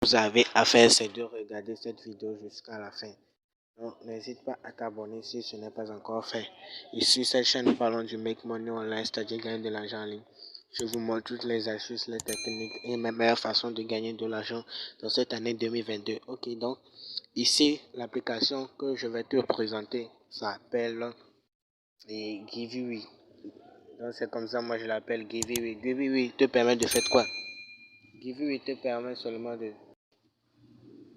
vous avez à faire, c'est de regarder cette vidéo jusqu'à la fin. Donc, n'hésite pas à t'abonner si ce n'est pas encore fait. Et sur cette chaîne, nous parlons du Make Money Online, c'est-à-dire gagner de l'argent en ligne. Je vous montre toutes les astuces, les techniques et mes meilleures façons de gagner de l'argent dans cette année 2022. Ok, donc ici, l'application que je vais te présenter s'appelle Giveaway. Donc c'est comme ça, moi je l'appelle Giveaway. Giveaway te permet de faire quoi? Giveaway te permet seulement de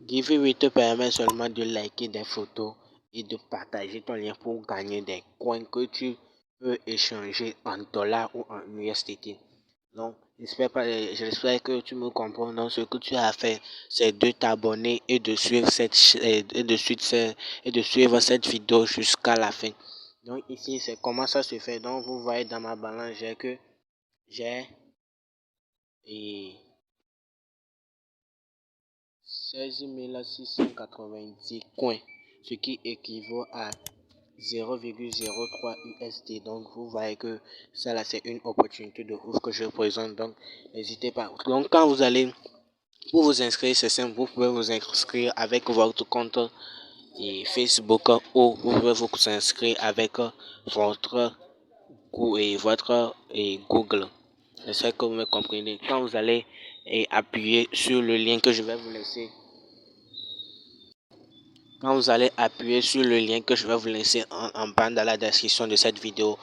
Giveaway te permet seulement de liker des photos et de partager ton lien pour gagner des coins que tu peux échanger en dollars ou en USDT. Donc, j'espère que tu me comprends. Donc, ce que tu as à faire, c'est de t'abonner et de suivre cette vidéo jusqu'à la fin. Donc, ici, c'est comment ça se fait. Donc, vous voyez dans ma balance, j'ai 16 690 coins, ce qui équivaut à 0,03 USD. Donc vous voyez que ça là c'est une opportunité de ouf que je présente. Donc n'hésitez pas. Donc quand vous allez pour vous inscrire, c'est simple, vous pouvez vous inscrire avec votre compte et Facebook ou vous pouvez vous inscrire avec votre Google. J'espère que vous me comprenez. Quand vous allez appuyer sur le lien que je vais vous laisser. Quand vous allez appuyer sur le lien que je vais vous laisser en bas dans la description de cette vidéo,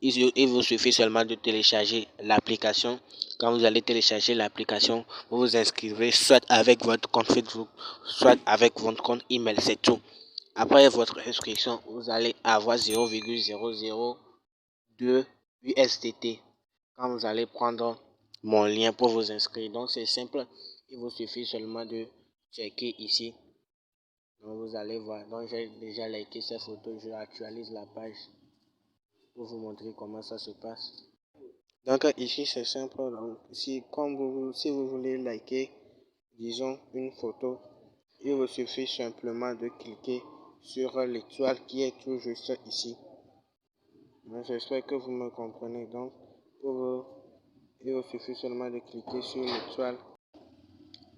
il vous suffit seulement de télécharger l'application. Quand vous allez télécharger l'application, vous vous inscrivez soit avec votre compte Facebook, soit avec votre compte email, c'est tout. Après votre inscription, vous allez avoir 0,002 USDT quand vous allez prendre mon lien pour vous inscrire. Donc c'est simple, il vous suffit seulement de checker ici. Donc vous allez voir, donc j'ai déjà liké ces photos, je actualise la page pour vous montrer comment ça se passe. Donc ici c'est simple, donc si vous voulez liker, disons une photo, il vous suffit simplement de cliquer sur l'étoile qui est tout juste ici. J'espère que vous me comprenez. Donc il vous suffit seulement de cliquer sur l'étoile.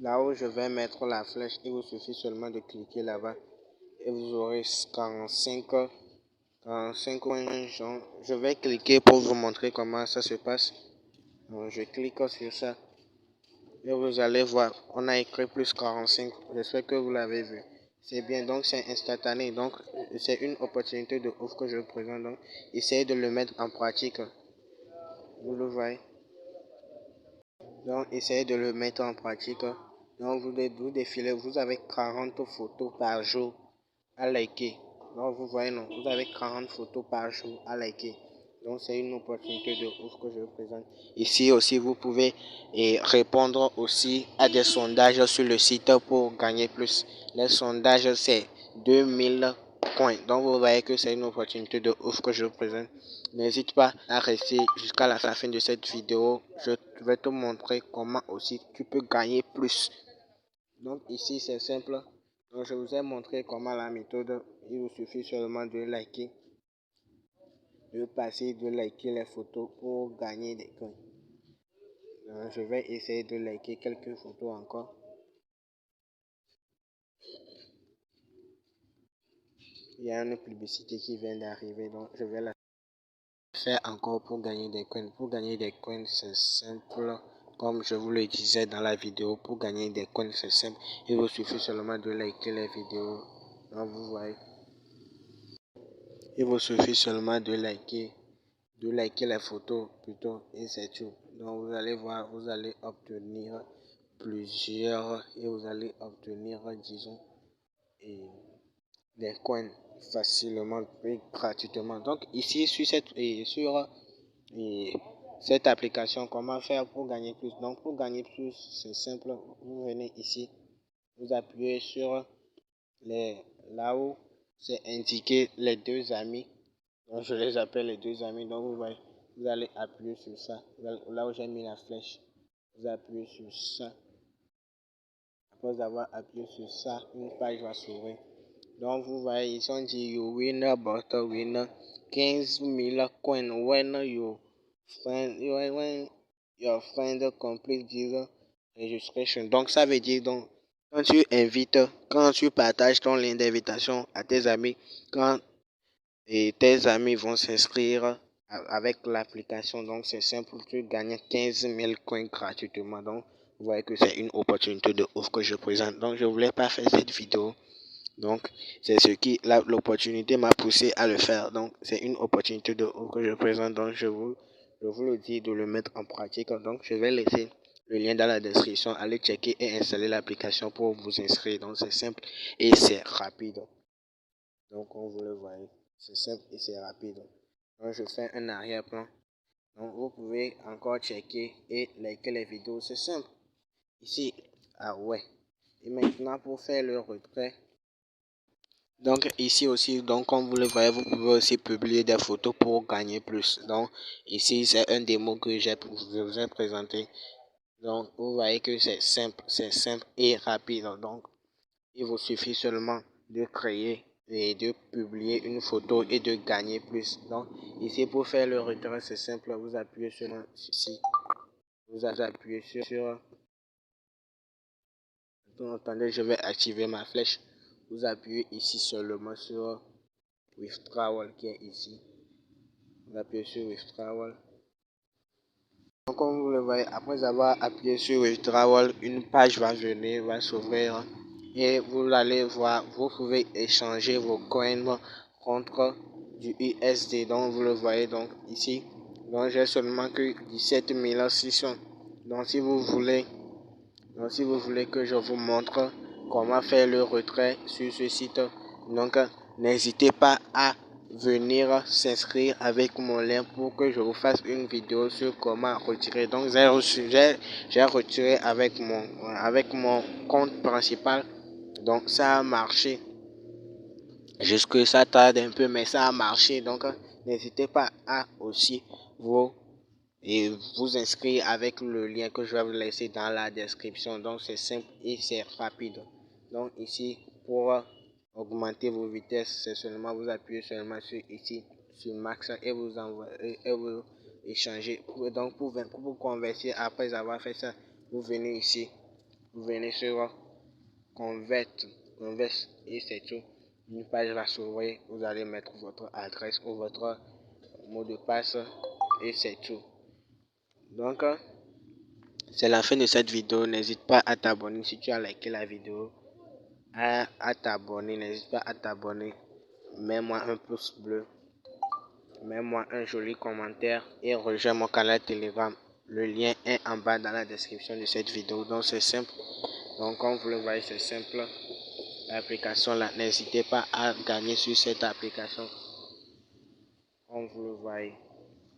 Là où je vais mettre la flèche, il vous suffit seulement de cliquer là-bas. Et vous aurez 45 points. Je vais cliquer pour vous montrer comment ça se passe. Donc, je clique sur ça. Et vous allez voir, on a écrit plus 45. J'espère que vous l'avez vu. C'est bien, donc c'est instantané. Donc c'est une opportunité de ouf que je vous présente. Donc essayez de le mettre en pratique. Vous le voyez. Donc essayez de le mettre en pratique. Donc vous défilez, vous avez 40 photos par jour à liker. Donc vous voyez, non, vous avez 40 photos par jour à liker. Donc c'est une opportunité de ouf que je vous présente. Ici aussi, vous pouvez répondre aussi à des sondages sur le site pour gagner plus. Les sondages, c'est 2000 points. Donc vous voyez que c'est une opportunité de ouf que je vous présente. N'hésite pas à rester jusqu'à la fin de cette vidéo. Je vais te montrer comment aussi tu peux gagner plus. Donc ici c'est simple. Donc je vous ai montré comment la méthode. Il vous suffit seulement de liker, de liker les photos pour gagner des coins. Donc, je vais essayer de liker quelques photos encore. Il y a une publicité qui vient d'arriver, donc je vais la faire encore pour gagner des coins. Pour gagner des coins, c'est simple. Comme je vous le disais dans la vidéo, pour gagner des coins, c'est simple. Il vous suffit seulement de liker les vidéos. Donc vous voyez. Il vous suffit seulement de liker les photos plutôt et c'est tout. Donc vous allez voir, vous allez obtenir plusieurs et vous allez obtenir, disons, des coins facilement et gratuitement. Donc ici sur cette application, comment faire pour gagner plus? Donc pour gagner plus, c'est simple. Vous venez ici, vous appuyez sur là où c'est indiqué les deux amis. Donc je les appelle les deux amis. Donc vous voyez, vous allez appuyer sur ça. Là où j'ai mis la flèche, vous appuyez sur ça. Après avoir appuyé sur ça, une page va s'ouvrir. Donc vous voyez, ils ont dit you win about win 15 000 coins when your friend complete this registration. Donc ça veut dire donc Quand tu invites, quand tu partages ton lien d'invitation à tes amis, quand tes amis vont s'inscrire avec l'application, donc c'est simple, tu gagnes 15 000 coins gratuitement. Donc, vous voyez que c'est une opportunité de ouf que je présente. Donc, je voulais pas faire cette vidéo. Donc, c'est ce qui, l'opportunité m'a poussé à le faire. Donc, c'est une opportunité de ouf que je présente. Donc, je vous le dis de le mettre en pratique. Donc, je vais laisser le lien dans la description. Allez checker et installer l'application pour vous inscrire. Donc, c'est simple et c'est rapide. Donc, comme vous le voyez, c'est simple et c'est rapide. Donc, je fais un arrière-plan. Donc, vous pouvez encore checker et liker les vidéos. C'est simple. Ici, ah ouais. Et maintenant, pour faire le retrait, donc ici aussi, donc comme vous le voyez, vous pouvez aussi publier des photos pour gagner plus. Donc ici, c'est un démo que je vous ai présenté. Donc vous voyez que c'est simple et rapide. Donc il vous suffit seulement de créer et de publier une photo et de gagner plus. Donc ici, pour faire le retrait, c'est simple. Vous appuyez sur ici. Vous appuyez sur attendez, je vais activer ma flèche. Vous appuyez ici seulement sur Withdrawal qui est ici. Vous appuyez sur Withdrawal. Donc, comme vous le voyez, après avoir appuyé sur Withdrawal, une page va venir, va s'ouvrir. Et vous allez voir, vous pouvez échanger vos coins contre du USD. Donc, vous le voyez donc ici. Donc, j'ai seulement que 17 600. Donc, si vous voulez que je vous montre comment faire le retrait sur ce site, donc n'hésitez pas à venir s'inscrire avec mon lien pour que je vous fasse une vidéo sur comment retirer. Donc j'ai retiré avec mon compte principal. Donc ça a marché. Jusque ça tarde un peu, mais ça a marché. Donc n'hésitez pas à aussi vous et vous inscrire avec le lien que je vais vous laisser dans la description. Donc c'est simple et c'est rapide. Donc ici, pour augmenter vos vitesses, c'est seulement vous appuyez seulement sur ici, sur max et vous envoyez et vous échangez. Donc pour convertir, après avoir fait ça, vous venez ici, vous venez sur convert, convert et c'est tout. Une page va s'ouvrir, vous allez mettre votre adresse ou votre mot de passe et c'est tout. Donc, c'est la fin de cette vidéo. N'hésite pas à t'abonner si tu as liké la vidéo. À t'abonner, n'hésite pas à t'abonner. Mets-moi un pouce bleu. Mets-moi un joli commentaire et rejoins mon canal Telegram. Le lien est en bas dans la description de cette vidéo. Donc, c'est simple. Donc, comme vous le voyez, c'est simple. L'application là, n'hésitez pas à gagner sur cette application. Comme vous le voyez.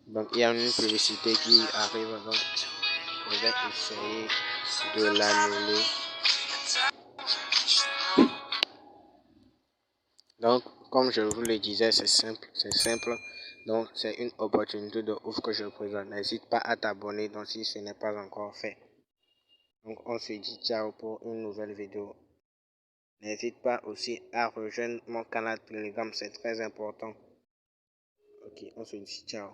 Donc, il y a une publicité qui arrive. Donc, je vais essayer de l'annuler. Donc, comme je vous le disais, c'est simple, c'est simple. Donc, c'est une opportunité de ouf que je présente. N'hésite pas à t'abonner donc si ce n'est pas encore fait. Donc, on se dit ciao pour une nouvelle vidéo. N'hésite pas aussi à rejoindre mon canal Telegram, c'est très important. Ok, on se dit ciao.